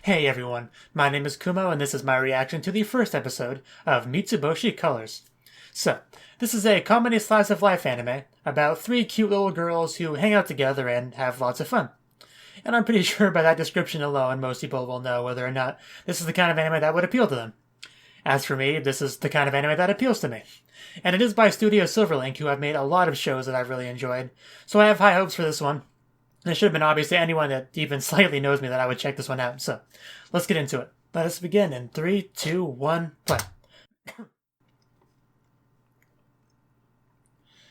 Hey everyone, my name is Kumo and this is my reaction to the first episode of Mitsuboshi Colors. So, this is a comedy slice of life anime about three cute little girls who hang out together and have lots of fun. And I'm pretty sure by that description alone most people will know whether or not this is the kind of anime that would appeal to them. As for me, this is the kind of anime that appeals to me. And it is by Studio Silverlink, who have made a lot of shows that I've really enjoyed, so I have high hopes for this one. It should have been obvious to anyone that even slightly knows me that I would check this one out, so let's get into it. Let us begin in 3, 2, 1, play.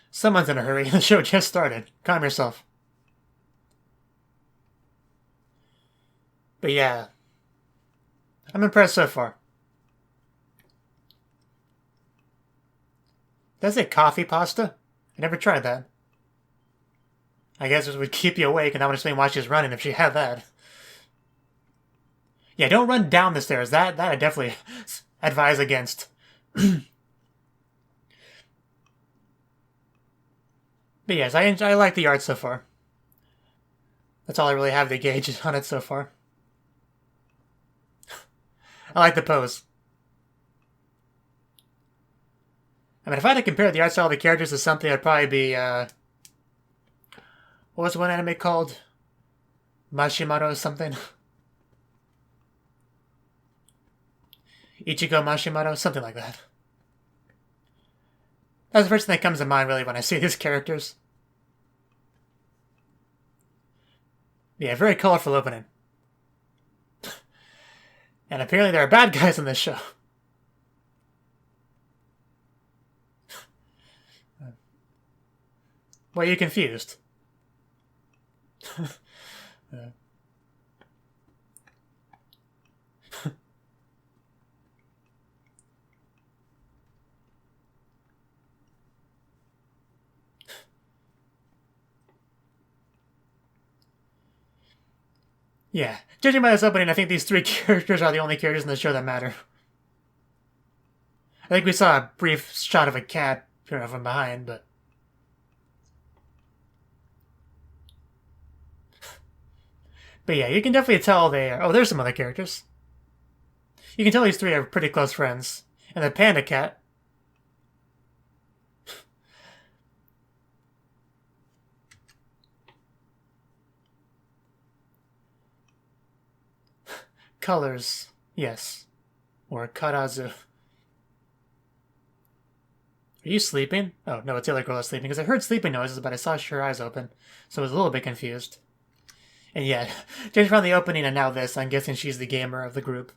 Someone's in a hurry. The show just started. Calm yourself. But yeah, I'm impressed so far. Does it coffee pasta? I never tried that. I guess it would keep you awake and that would explain why she's running if she had that. Yeah, don't run down the stairs. That I definitely advise against. But yes, I like the art so far. That's all I really have to gauge on it so far. I like the pose. I mean, if I had to compare the art style of the characters to something, it'd probably be, what was one anime called? Mashimaro or something? Ichigo Mashimaro? Something like that. That's the first thing that comes to mind, really, when I see these characters. Yeah, very colorful opening. And apparently there are bad guys in this show. Why are you confused? Yeah, judging by this opening, I think these three characters are the only characters in the show that matter. I think we saw a brief shot of a cat from behind, but... But yeah, you can definitely tell they are... Oh, there's some other characters. You can tell these three are pretty close friends. And the panda cat... Colors, yes. Or Karazu. Are you sleeping? Oh, no, it's the other girl that's sleeping, because I heard sleeping noises, but I saw her eyes open, so I was a little bit confused. And yeah, just from the opening and now this, I'm guessing she's the gamer of the group.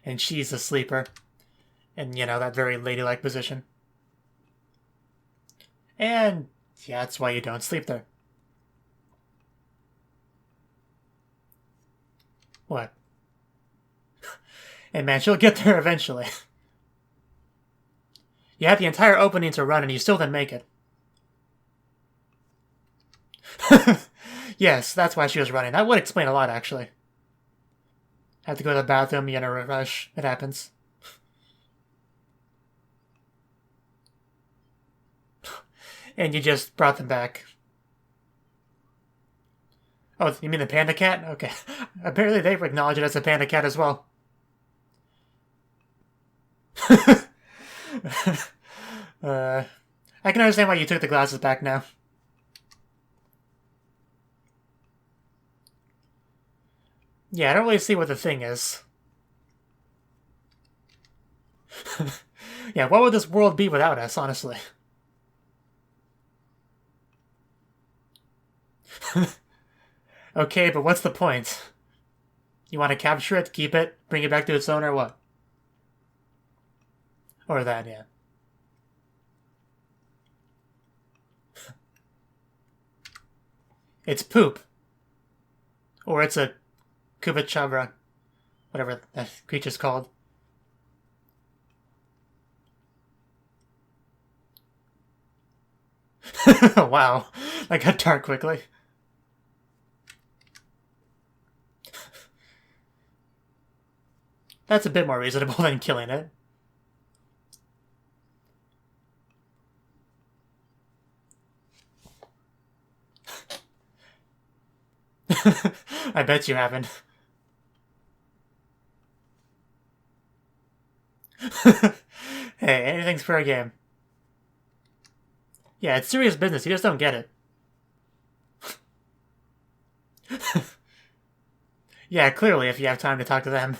And she's a sleeper. And, you know, that very ladylike position. And, yeah, that's why you don't sleep there. What? And man, she'll get there eventually. You had the entire opening to run and you still didn't make it. Yes, that's why she was running. That would explain a lot, actually. Had to go to the bathroom, you in a rush. It happens. And you just brought them back. Oh, you mean the panda cat? Okay. Apparently they've acknowledged it as a panda cat as well. I can understand why you took the glasses back now. Yeah, I don't really see what the thing is. Yeah, what would this world be without us, honestly? Okay, but what's the point? You want to capture it, keep it, bring it back to its owner, what? Or that, yeah. It's poop. Or it's a Kubachabra, whatever that creature's called. Wow, that got dark quickly. That's a bit more reasonable than killing it. I bet you haven't. Hey, anything's fair game. Yeah, it's serious business. You just don't get it. Yeah, clearly, if you have time to talk to them.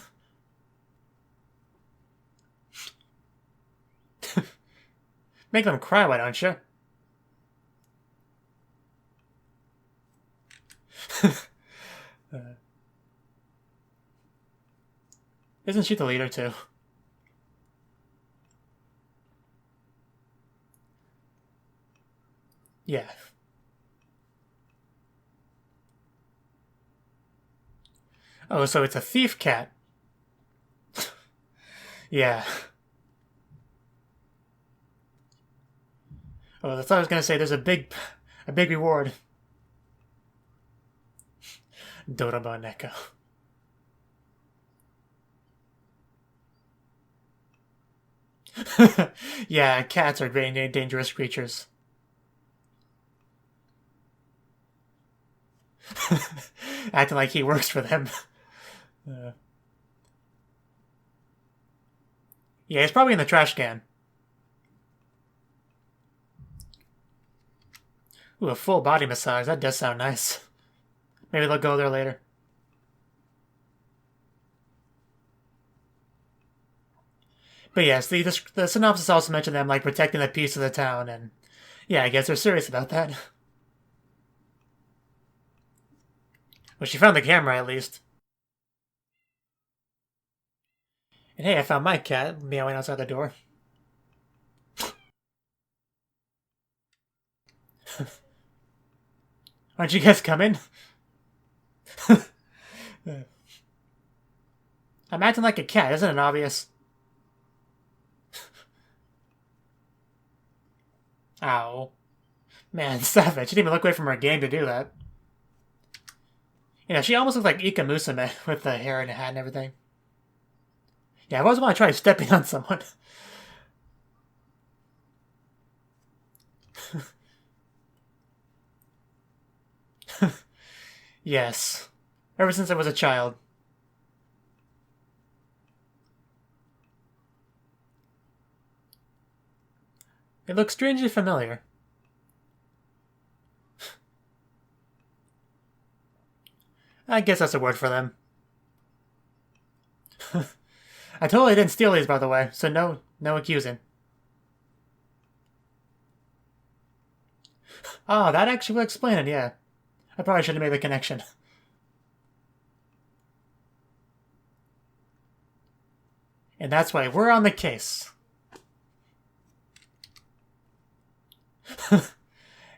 Make them cry, why don't you? Isn't she the leader, too? Yeah. Oh, so it's a thief cat. Yeah. Oh, that's what I was gonna say. There's a big reward. Doraba Neko. Yeah, cats are very dangerous creatures. Acting like he works for them. Uh, yeah, he's probably in the trash can. Ooh, a full body massage. That does sound nice. Maybe they'll go there later. But yes, the synopsis also mentioned them like protecting the peace of the town, and yeah, I guess they're serious about that. Well, she found the camera at least. And hey, I found my cat meowing outside the door. Aren't you guys coming? I'm acting like a cat, isn't it obvious? Ow. Man, savage. She didn't even look away from her game to do that. You know, she almost looks like Ika Musume with the hair and the hat and everything. Yeah, I always want to try stepping on someone. Yes. Ever since I was a child. It looks strangely familiar. I guess that's a word for them. I totally didn't steal these, by the way, so no accusing. Oh, that actually will explain it, yeah. I probably should have made the connection. And that's why we're on the case.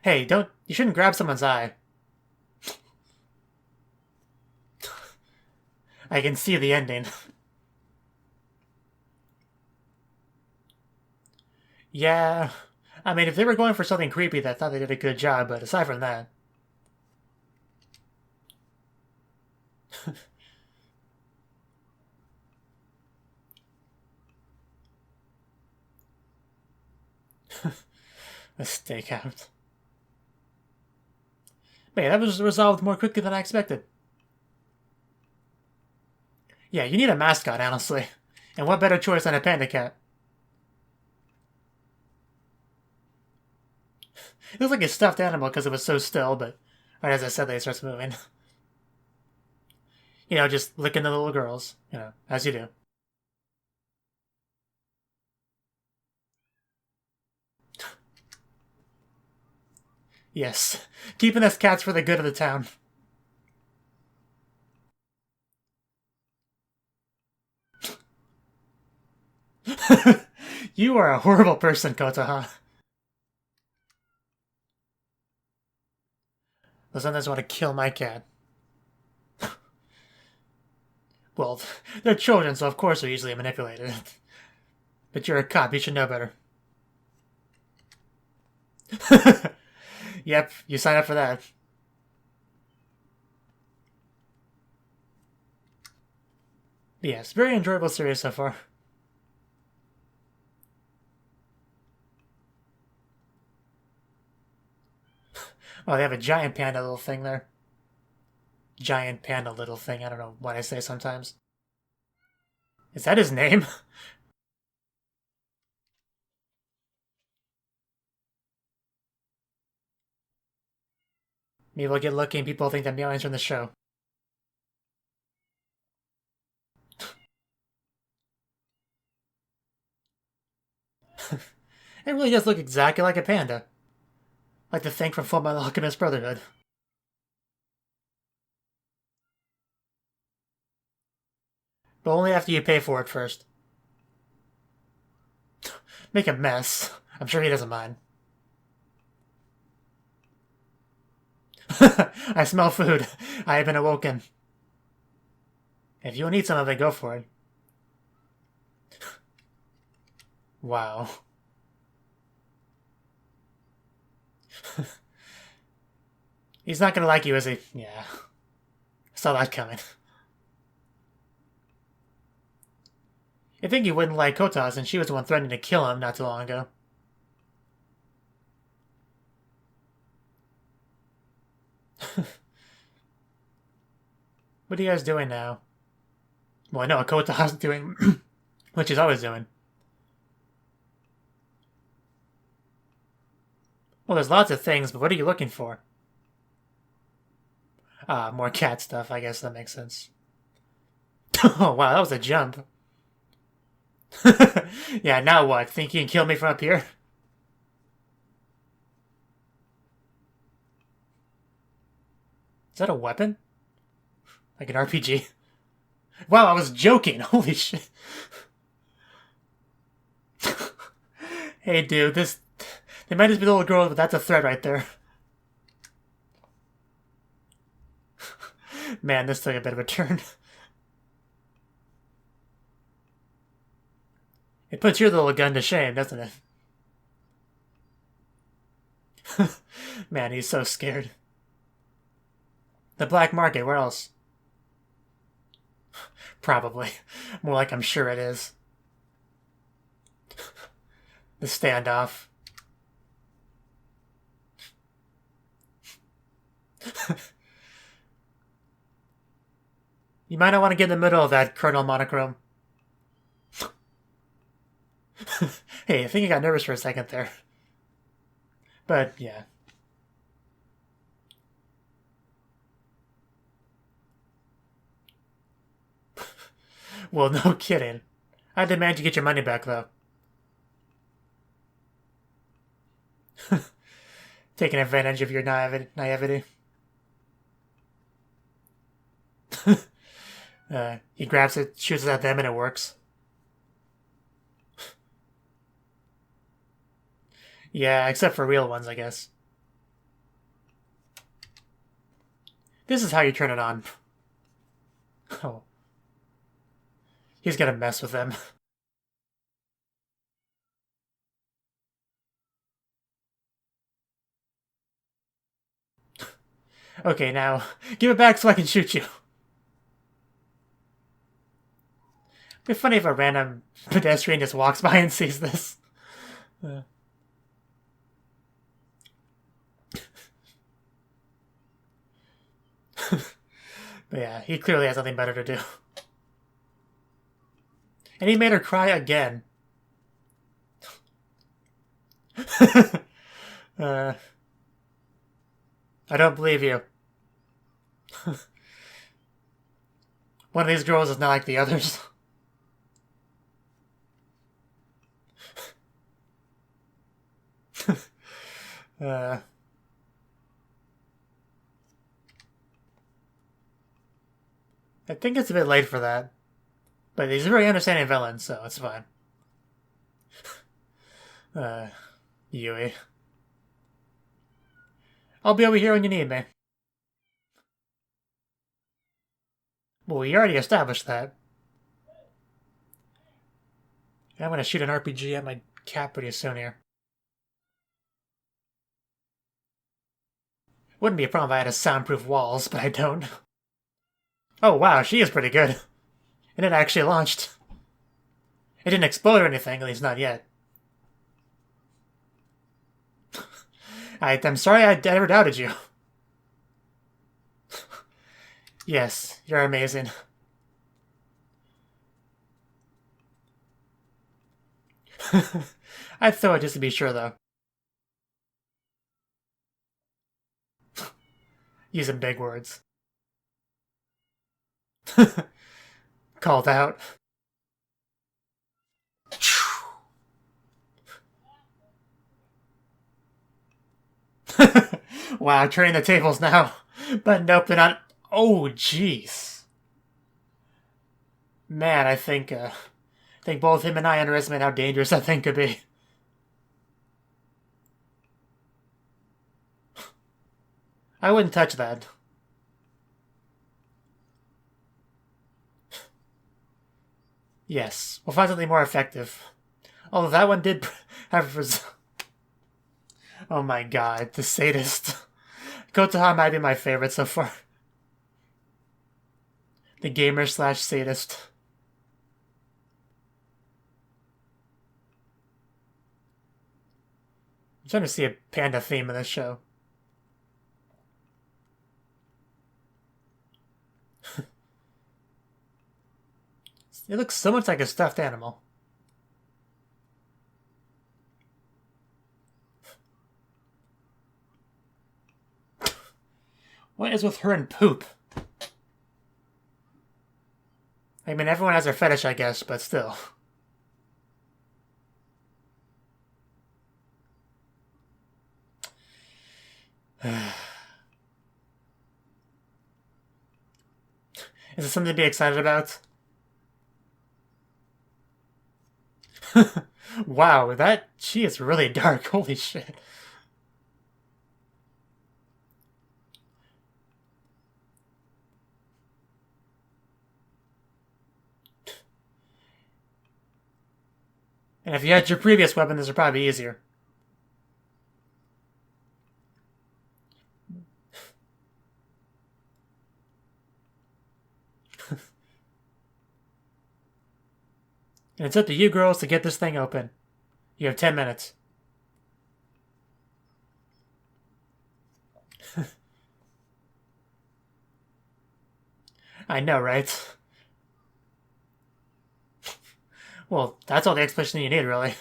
Hey, you shouldn't grab someone's eye. I can see the ending. Yeah, I mean, if they were going for something creepy, I thought they did a good job, but aside from that. A stakeout. But yeah, that was resolved more quickly than I expected. Yeah, you need a mascot, honestly. And what better choice than a panda cat? It looks like a stuffed animal because it was so still, but right as I said that, it starts moving. You know, just licking the little girls, you know, as you do. Yes, keeping us cats for the good of the town. You are a horrible person, Kotoha. Those others want to kill my cat. Well, they're children, so of course they're easily manipulated. But you're a cop, you should know better. Yep, you sign up for that. Yes, very enjoyable series so far. Oh, they have a giant panda little thing there. Giant panda little thing, I don't know what I say sometimes. Is that his name? Maybe we'll get lucky and people think that MyAnimeLIst from the show. It really does look exactly like a panda. Like the thing from Fullmetal Alchemist Brotherhood. But only after you pay for it first. Make a mess. I'm sure he doesn't mind. I smell food. I have been awoken. If you need some of it, go for it. Wow. He's not gonna like you, is he? Yeah. Saw that coming. I think he wouldn't like Kotas, and she was the one threatening to kill him not too long ago. What are you guys doing now? Well, I know what Kota's doing, which he's always doing. Well, there's lots of things, but what are you looking for? Ah, more cat stuff. I guess that makes sense. Oh, wow, that was a jump. Yeah, now what? Think you can kill me from up here? Is that a weapon? Like an RPG? Wow, I was joking. Holy shit. Hey, dude, this... They might just be little girls, but that's a threat right there. Man, this took a bit of a turn. It puts your little gun to shame, doesn't it? Man, he's so scared. The black market, where else? Probably. More like I'm sure it is. The standoff. You might not want to get in the middle of that, Colonel Monochrome. Hey, I think I got nervous for a second there. But, yeah. Well, no kidding. I demand you get your money back, though. Taking advantage of your naivety. He grabs it, shoots it at them, and it works. Yeah, except for real ones, I guess. This is how you turn it on. Oh. He's gonna mess with them. Okay, now, give it back so I can shoot you. It'd be funny if a random pedestrian just walks by and sees this. But yeah, he clearly has nothing better to do. And he made her cry again. I don't believe you. One of these girls is not like the others. I think it's a bit late for that. But he's a very understanding villain, so it's fine. Yui. I'll be over here when you need me. Well, we already established that. I'm gonna shoot an RPG at my cat pretty soon here. Wouldn't be a problem if I had a soundproof walls, but I don't. Oh wow, she is pretty good. And it actually launched. It didn't explode or anything, at least not yet. I'm sorry I ever doubted you. Yes, you're amazing. I'd throw it just to be sure, though. Using big words. Called out. Wow, turning the tables now. But nope, they're not. Oh, jeez. Man, I think both him and I underestimate how dangerous that thing could be. I wouldn't touch that. Yes, we'll find something more effective. Although that one did have... Oh my god, the sadist. Kotoha might be my favorite so far. The gamer/sadist. I'm trying to see a panda theme in this show. It looks so much like a stuffed animal. What is with her and poop? I mean, everyone has their fetish, I guess, but still. Is it something to be excited about? Wow, she is really dark. Holy shit. And if you had your previous weapon, this would probably be easier. And it's up to you girls to get this thing open. You have 10 minutes. I know, right? Well, that's all the explanation you need, really.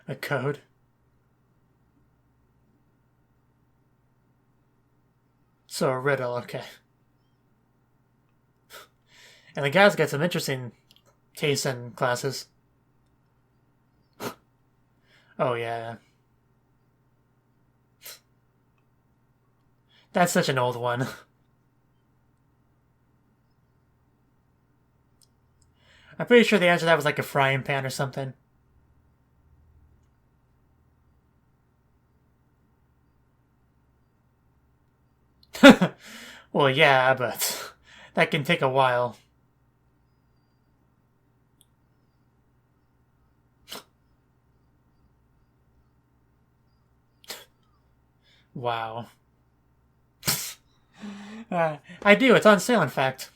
A code. So a riddle, okay. And the guys got some interesting tastes in classes. Oh, yeah. That's such an old one. I'm pretty sure the answer to that was like a frying pan or something. Well, yeah, but that can take a while. Wow. I do. It's on sale, in fact.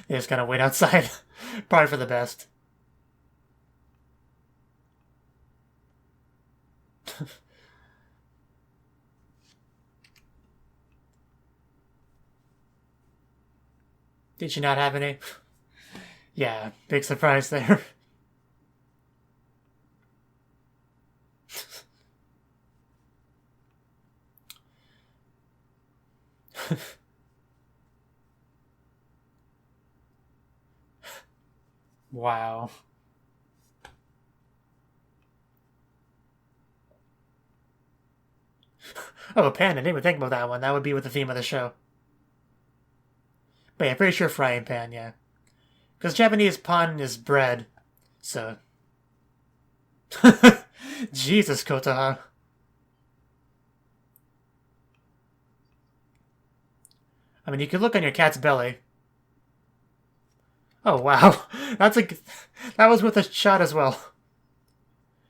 They just gotta wait outside. Probably for the best. Did she not have any? Yeah, big surprise there. Wow. Oh, a pan. I didn't even think about that one. That would be with the theme of the show. But yeah, pretty sure frying pan, yeah. Because Japanese pan is bread, so... Jesus, Kotoha. I mean, you could look on your cat's belly. Oh, wow. That was with a shot as well.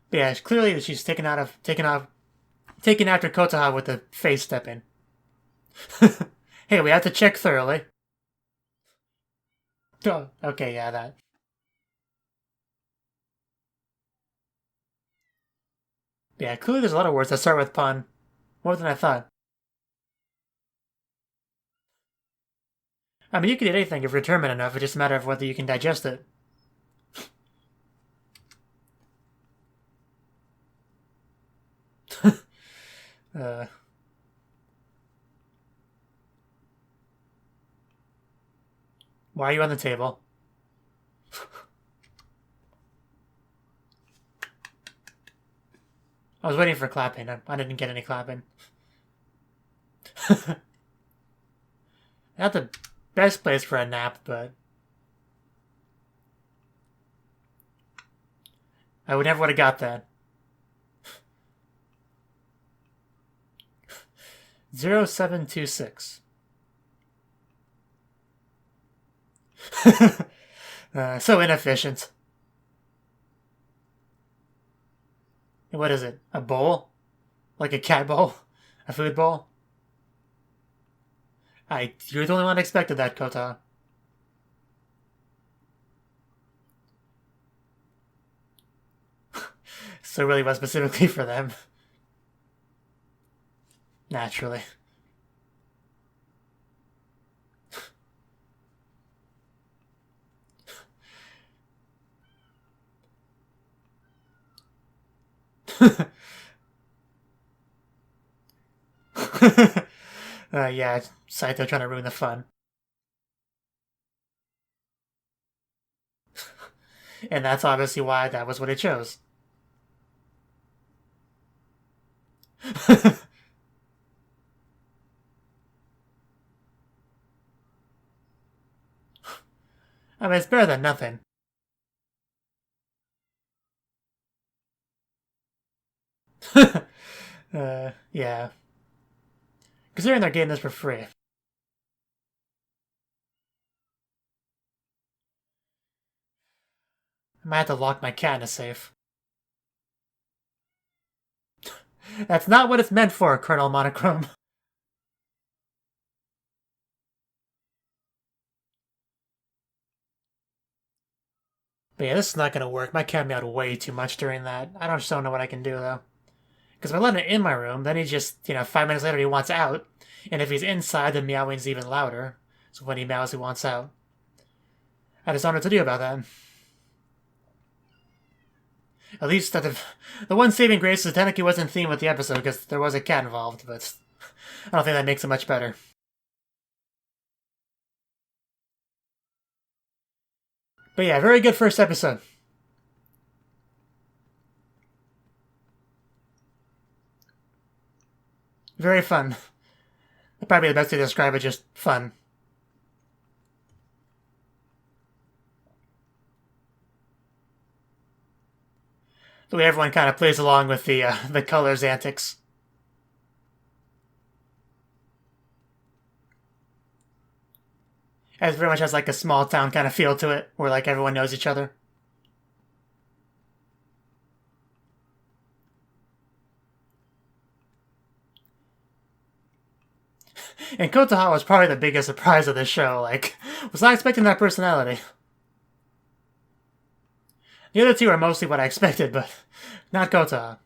But yeah, clearly she's taken after Kotoha with the face stepping. Hey, we have to check thoroughly. Oh, okay, yeah, that. Yeah, clearly there's a lot of words that start with pun. More than I thought. I mean, you can eat anything if you're determined enough. It's just a matter of whether you can digest it. uh, why are you on the table? I was waiting for clapping. I didn't get any clapping. Not the best place for a nap, but I would never would have got that. 0726. So inefficient. What is it? A bowl? Like a cat bowl? A food bowl? You're the only one that expected that, Kota. So it really was specifically for them. Naturally. Yeah, Saito trying to ruin the fun. And that's obviously why that was what it chose. I mean, it's better than nothing. Yeah. Considering they're getting this for free. I might have to lock my cat in a safe. That's not what it's meant for, Colonel Monochrome. But yeah, this is not gonna work. My cat meowed way too much during that. I just don't know what I can do, though. Because if I let him in my room, then he just, 5 minutes later he wants out. And if he's inside, the meowing's even louder. So when he meows, he wants out. I just don't know what to do about that. At least that the one saving grace is Cnouki wasn't themed with the episode because there was a cat involved, but I don't think that makes it much better. But yeah, very good first episode. Very fun. Probably the best way to describe it, just fun. The way everyone kind of plays along with the colors antics. It very much has like a small town kind of feel to it, where like everyone knows each other. And Kotoha was probably the biggest surprise of this show. Like, was not expecting that personality. The other two are mostly what I expected, but not Kotoha.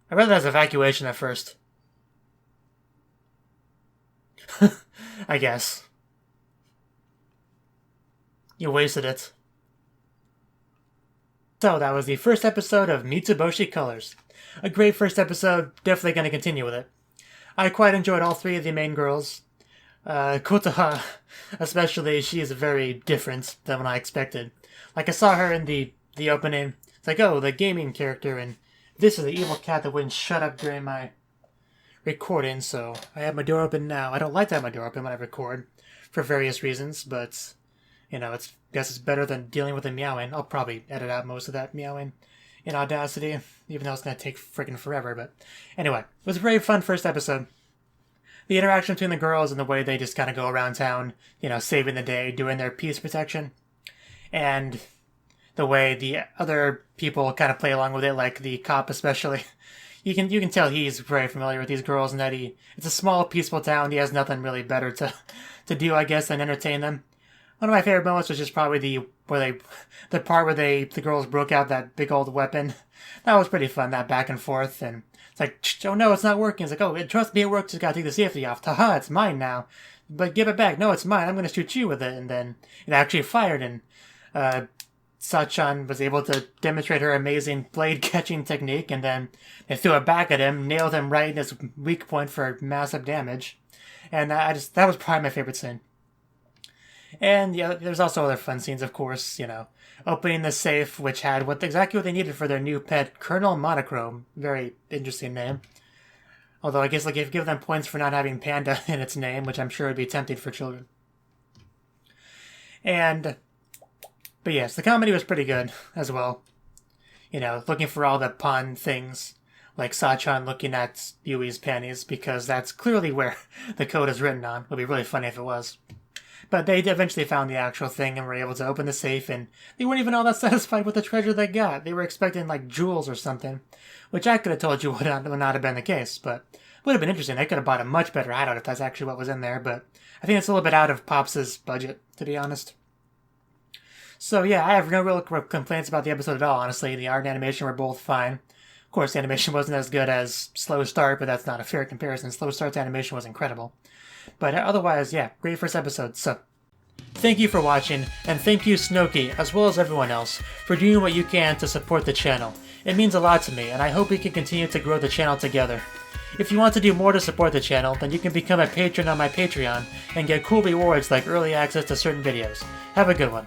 I read that as evacuation at first. I guess. You wasted it. So that was the first episode of Mitsuboshi Colors. A great first episode, definitely going to continue with it. I quite enjoyed all three of the main girls. Kotoha, especially, she is very different than what I expected. Like, I saw her in the opening. It's like, oh, the gaming character, and this is the evil cat that wouldn't shut up during my recording, so I have my door open now. I don't like to have my door open when I record, for various reasons, but, guess it's better than dealing with a meowing. I'll probably edit out most of that meowing in Audacity, even though it's going to take freaking forever, but anyway, it was a very fun first episode. The interaction between the girls and the way they just kind of go around town, saving the day, doing their peace protection, and the way the other people kind of play along with it, like the cop especially. You can tell he's very familiar with these girls and that it's a small, peaceful town. He has nothing really better to do, I guess, than entertain them. One of my favorite moments was just probably the part where the girls broke out that big old weapon. That was pretty fun, that back and forth, and it's like, oh no, it's not working. It's like, oh, trust me, it works, just gotta take the safety off. Haha, it's mine now. But give it back. No, it's mine. I'm gonna shoot you with it. And then it actually fired, and Sachan was able to demonstrate her amazing blade catching technique, and then they threw it back at him, nailed him right in his weak point for massive damage. And that was probably my favorite scene. And yeah, there's also other fun scenes, of course, opening the safe, which had exactly what they needed for their new pet, Colonel Monochrome. Very interesting name. Although I guess give them points for not having Panda in its name, which I'm sure would be tempting for children. But yes, the comedy was pretty good as well. Looking for all the pun things, like Sachan looking at Yui's panties, because that's clearly where the code is written on. It would be really funny if it was. But they eventually found the actual thing and were able to open the safe, and they weren't even all that satisfied with the treasure they got. They were expecting, like, jewels or something, which I could have told you would not have been the case, but would have been interesting. They could have bought a much better hideout if that's actually what was in there, but I think it's a little bit out of Pops' budget, to be honest. So yeah, I have no real complaints about the episode at all, honestly. The art and animation were both fine. Of course, the animation wasn't as good as Slow Start, but that's not a fair comparison. Slow Start's animation was incredible. But otherwise, yeah, great first episode. So, thank you for watching, and thank you, Cnouki, as well as everyone else, for doing what you can to support the channel. It means a lot to me, and I hope we can continue to grow the channel together. If you want to do more to support the channel, then you can become a patron on my Patreon and get cool rewards like early access to certain videos. Have a good one.